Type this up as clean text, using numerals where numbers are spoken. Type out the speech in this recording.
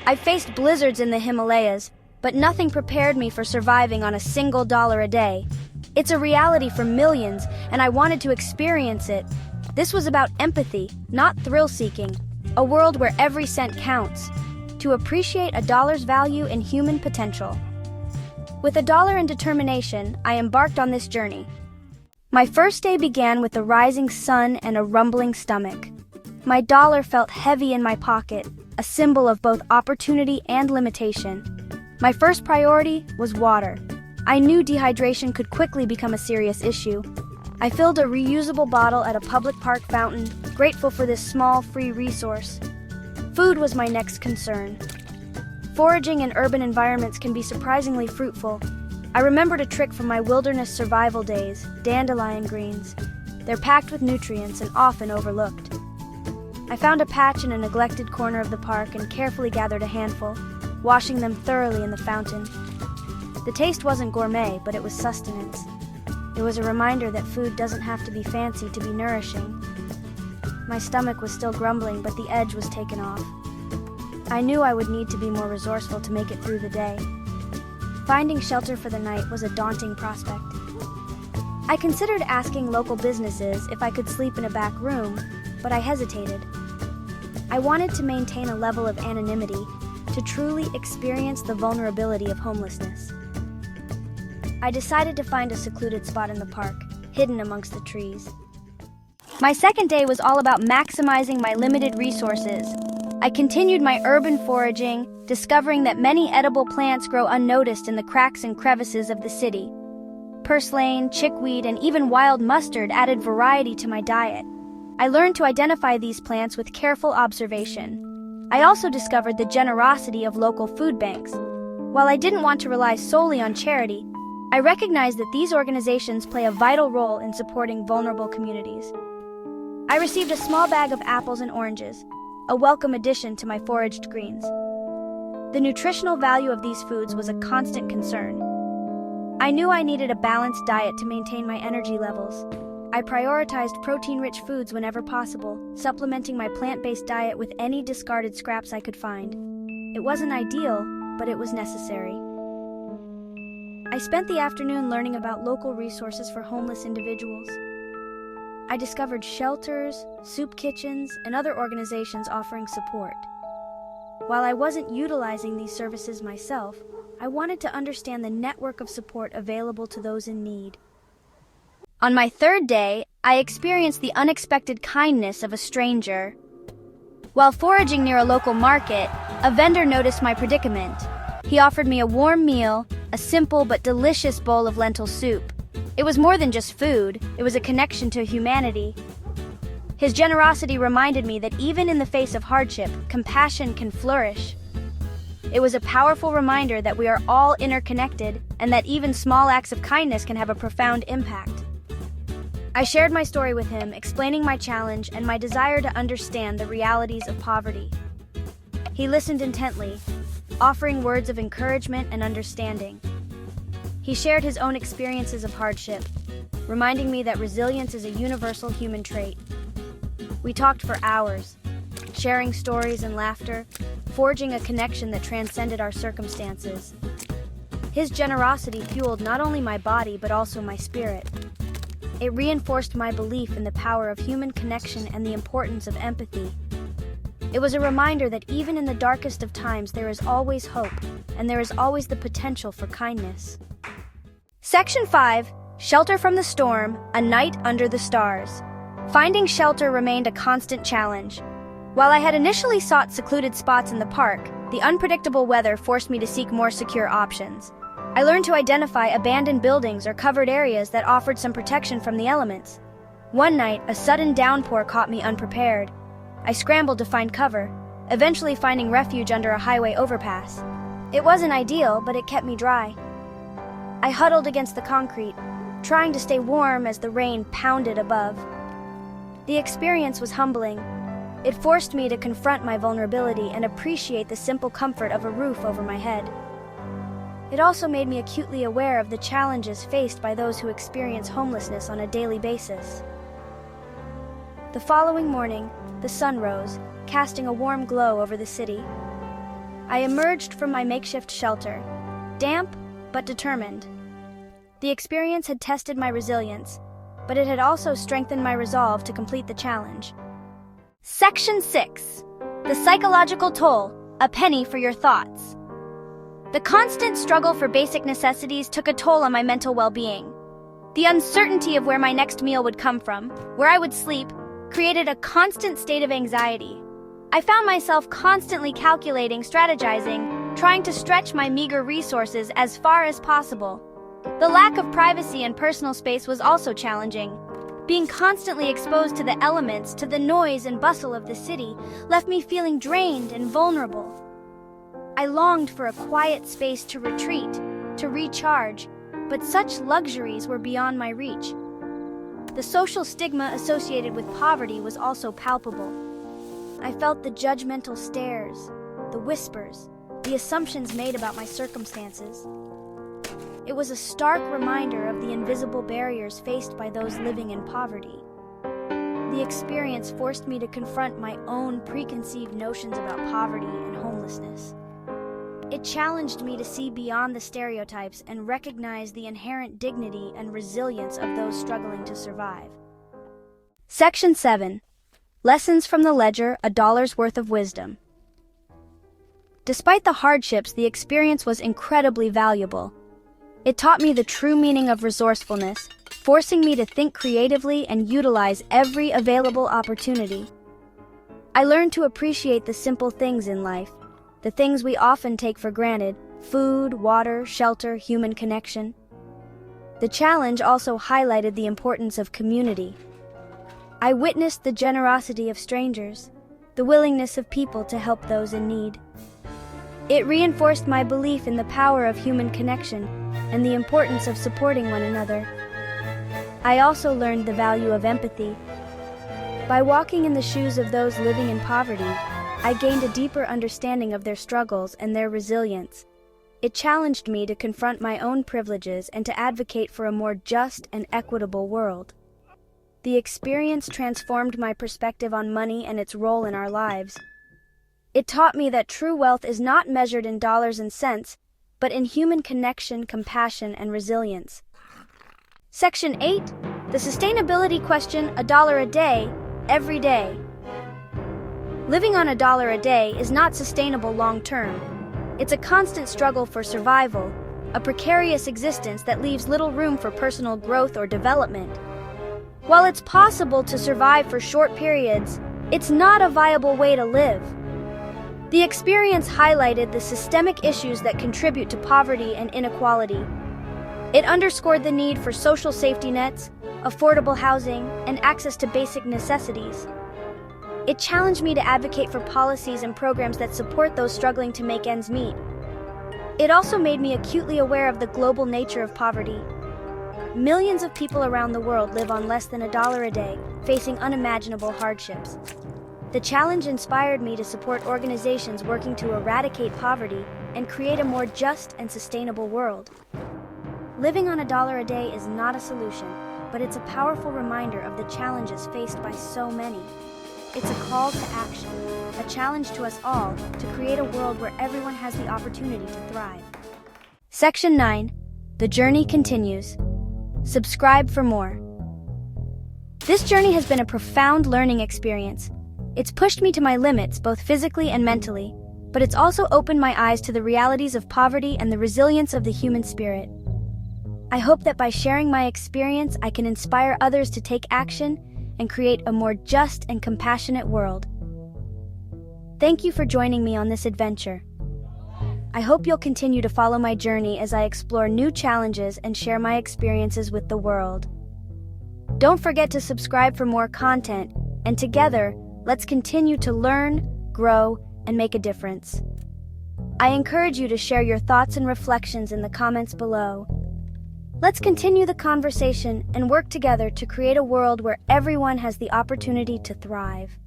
I faced blizzards in the Himalayas, but nothing prepared me for surviving on a single dollar a day. It's a reality for millions, and I wanted to experience it. This was about empathy, not thrill-seeking. A world where every cent counts. To appreciate a dollar's value in human potential. With a dollar and determination, I embarked on this journey. My first day began with the rising sun and a rumbling stomach. My dollar felt heavy in my pocket, a symbol of both opportunity and limitation. My first priority was water. I knew dehydration could quickly become a serious issue. I filled a reusable bottle at a public park fountain, grateful for this small, free resource. Food was my next concern. Foraging in urban environments can be surprisingly fruitful. I remembered a trick from my wilderness survival days, dandelion greens. They're packed with nutrients and often overlooked. I found a patch in a neglected corner of the park and carefully gathered a handful, washing them thoroughly in the fountain. The taste wasn't gourmet, but it was sustenance. It was a reminder that food doesn't have to be fancy to be nourishing. My stomach was still grumbling, but the edge was taken off. I knew I would need to be more resourceful to make it through the day. Finding shelter for the night was a daunting prospect. I considered asking local businesses if I could sleep in a back room, but I hesitated. I wanted to maintain a level of anonymity to truly experience the vulnerability of homelessness. I decided to find a secluded spot in the park, hidden amongst the trees. My second day was all about maximizing my limited resources. I continued my urban foraging, discovering that many edible plants grow unnoticed in the cracks and crevices of the city. Purslane, chickweed, and even wild mustard added variety to my diet. I learned to identify these plants with careful observation. I also discovered the generosity of local food banks. While I didn't want to rely solely on charity, I recognized that these organizations play a vital role in supporting vulnerable communities. I received a small bag of apples and oranges, a welcome addition to my foraged greens. The nutritional value of these foods was a constant concern. I knew I needed a balanced diet to maintain my energy levels. I prioritized protein-rich foods whenever possible, supplementing my plant-based diet with any discarded scraps I could find. It wasn't ideal, but it was necessary. I spent the afternoon learning about local resources for homeless individuals. I discovered shelters, soup kitchens, and other organizations offering support. While I wasn't utilizing these services myself, I wanted to understand the network of support available to those in need. On my third day, I experienced the unexpected kindness of a stranger. While foraging near a local market, a vendor noticed my predicament. He offered me a warm meal, a simple but delicious bowl of lentil soup. It was more than just food, it was a connection to humanity. His generosity reminded me that even in the face of hardship, compassion can flourish. It was a powerful reminder that we are all interconnected and that even small acts of kindness can have a profound impact. I shared my story with him, explaining my challenge and my desire to understand the realities of poverty. He listened intently, offering words of encouragement and understanding. He shared his own experiences of hardship, reminding me that resilience is a universal human trait. We talked for hours, sharing stories and laughter, forging a connection that transcended our circumstances. His generosity fueled not only my body but also my spirit. It reinforced my belief in the power of human connection and the importance of empathy. It was a reminder that even in the darkest of times there is always hope, and there is always the potential for kindness. Section 5, Shelter from the Storm, A Night Under the Stars. Finding shelter remained a constant challenge. While I had initially sought secluded spots in the park, the unpredictable weather forced me to seek more secure options. I learned to identify abandoned buildings or covered areas that offered some protection from the elements. One night, a sudden downpour caught me unprepared. I scrambled to find cover, eventually finding refuge under a highway overpass. It wasn't ideal, but it kept me dry. I huddled against the concrete, trying to stay warm as the rain pounded above. The experience was humbling. It forced me to confront my vulnerability and appreciate the simple comfort of a roof over my head. It also made me acutely aware of the challenges faced by those who experience homelessness on a daily basis. The following morning, the sun rose, casting a warm glow over the city. I emerged from my makeshift shelter, damp but determined. The experience had tested my resilience, but it had also strengthened my resolve to complete the challenge. Section 6. The psychological toll, a penny for your thoughts. The constant struggle for basic necessities took a toll on my mental well-being. The uncertainty of where my next meal would come from, where I would sleep, created a constant state of anxiety. I found myself constantly calculating, strategizing, trying to stretch my meager resources as far as possible. The lack of privacy and personal space was also challenging. Being constantly exposed to the elements, to the noise and bustle of the city, left me feeling drained and vulnerable. I longed for a quiet space to retreat, to recharge, but such luxuries were beyond my reach. The social stigma associated with poverty was also palpable. I felt the judgmental stares, the whispers, the assumptions made about my circumstances. It was a stark reminder of the invisible barriers faced by those living in poverty. The experience forced me to confront my own preconceived notions about poverty and homelessness. It challenged me to see beyond the stereotypes and recognize the inherent dignity and resilience of those struggling to survive. Section 7. Lessons from the Ledger, a dollar's worth of wisdom. Despite the hardships, the experience was incredibly valuable. It taught me the true meaning of resourcefulness, forcing me to think creatively and utilize every available opportunity. I learned to appreciate the simple things in life, the things we often take for granted: food, water, shelter, human connection. The challenge also highlighted the importance of community. I witnessed the generosity of strangers, the willingness of people to help those in need. It reinforced my belief in the power of human connection and the importance of supporting one another. I also learned the value of empathy. By walking in the shoes of those living in poverty, I gained a deeper understanding of their struggles and their resilience. It challenged me to confront my own privileges and to advocate for a more just and equitable world. The experience transformed my perspective on money and its role in our lives. It taught me that true wealth is not measured in dollars and cents, but in human connection, compassion, and resilience. Section 8. The sustainability question, a dollar a day, every day. Living on a dollar a day is not sustainable long-term. It's a constant struggle for survival, a precarious existence that leaves little room for personal growth or development. While it's possible to survive for short periods, it's not a viable way to live. The experience highlighted the systemic issues that contribute to poverty and inequality. It underscored the need for social safety nets, affordable housing, and access to basic necessities. It challenged me to advocate for policies and programs that support those struggling to make ends meet. It also made me acutely aware of the global nature of poverty. Millions of people around the world live on less than $1 a day, facing unimaginable hardships. The challenge inspired me to support organizations working to eradicate poverty and create a more just and sustainable world. Living on $1 a day is not a solution, but it's a powerful reminder of the challenges faced by so many. It's a call to action, a challenge to us all to create a world where everyone has the opportunity to thrive. Section 9. The journey continues. Subscribe for more. This journey has been a profound learning experience. It's pushed me to my limits, both physically and mentally, but it's also opened my eyes to the realities of poverty and the resilience of the human spirit. I hope that by sharing my experience, I can inspire others to take action and create a more just and compassionate world. Thank you for joining me on this adventure. I hope you'll continue to follow my journey as I explore new challenges and share my experiences with the world. Don't forget to subscribe for more content, and together, let's continue to learn, grow, and make a difference. I encourage you to share your thoughts and reflections in the comments below. Let's continue the conversation and work together to create a world where everyone has the opportunity to thrive.